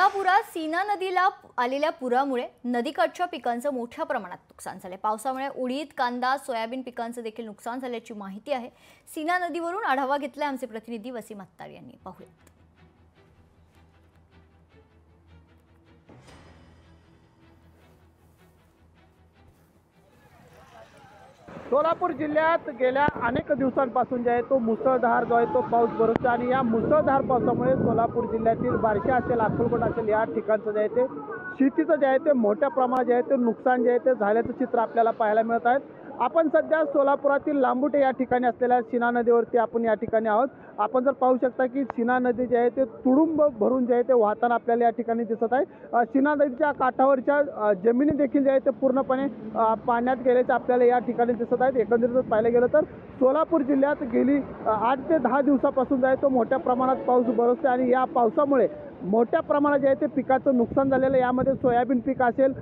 सोलापुरात सीना नदीला आलेल्या पुरामुळे नदीकाठच्या पिकांचं मोठ्या प्रमाणात नुकसान झाले। पावसामुळे उडीद, कांदा, सोयाबीन पिकांचं देखील नुकसान झाल्याची माहिती आहे। सीना नदीवरून आढावा घेतलाय आमचे प्रतिनिधी वसीम अत्तार यांनी। पाहूयात। सोलापूर जिल्ह्यात गेल्या अनेक दिवसांपासून जे आहे तो मुसळधार जो आहे तो पाऊस बरसतो आणि या मुसळधार पावसामुळे सोलापूर जिल्ह्यातील बार्शी असेल, अक्कलकोट असेल या ठिकाणचं जे आहे ते शेतीचं जे आहे ते मोठ्या प्रमाणात जे आहे ते नुकसान जे आहे ते झाल्याचं चित्र आपल्याला पाहायला मिळत आहे। आपण सध्या सोलापुरातील लांबुटे या ठिकाणी असलेल्या सीना नदीवरती आपण या ठिकाणी आहोत। आपण जर पाहू शकता की सीना नदी जे आहे ते तुडुंब भरून जे आहे ते वाहताना आपल्याला या ठिकाणी दिसत आहे। सीना नदीच्या काठावरच्या जमिनी देखील जे आहे ते पूर्णपणे पाण्यात गेल्याचे आपल्याला या ठिकाणी दिसत आहेत। एकंदरीत पाहिलं गेलं तर सोलापूर जिल्ह्यात गेली 8 ते 10 दिवसापासून जे आहे तो मोठ्या प्रमाणात पाऊस बरसतो आणि या पावसामुळे मोठ्या प्रमाणात जे आहे ते पिकाचं नुकसान झालेलं आहे। यामध्ये सोयाबीन पीक असेल,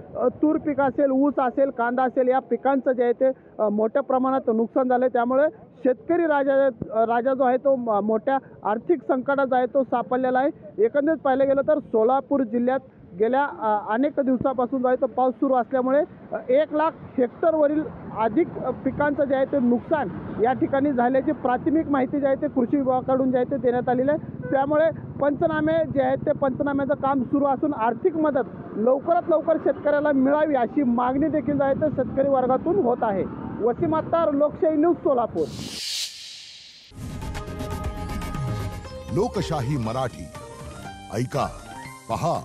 तूर पीक असेल, ऊस असेल, कांदा असेल या पिकांचं जे आहे ते मोठ्या प्रमाणात नुकसान झालं। त्यामुळे शेतकरी राजा जो आहे तो मोठ्या आर्थिक संकटात आहे तो सापडलेला आहे। एकंदरीत पाहिलं गेलं तर सोलापूर जिल्ह्यात गेल्या अनेक दिवसापासून जो आहे तो पाऊस सुरू असल्यामुळे 1 लाख हेक्टरवरील अधिक पिकांचं जे आहे ते नुकसान या ठिकाणी झाल्याची प्राथमिक माहिती जी आहे ते कृषी विभागाकडून जे आहे ते देण्यात आलेली आहे। त्यामुळे पंचनामे जे आहेत ते पंचनाम्याचं काम सुरू असून आर्थिक मदत लवकरात लवकर शेतकऱ्याला मिळावी अशी मागणी देखील आहे ते शेतकरी वर्गातून होत आहे। वसीम अत्तार, लोकशाही न्यूज, सोलापूर। लोकशाही मराठी ऐका, पहा,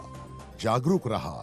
जागरूक रहा।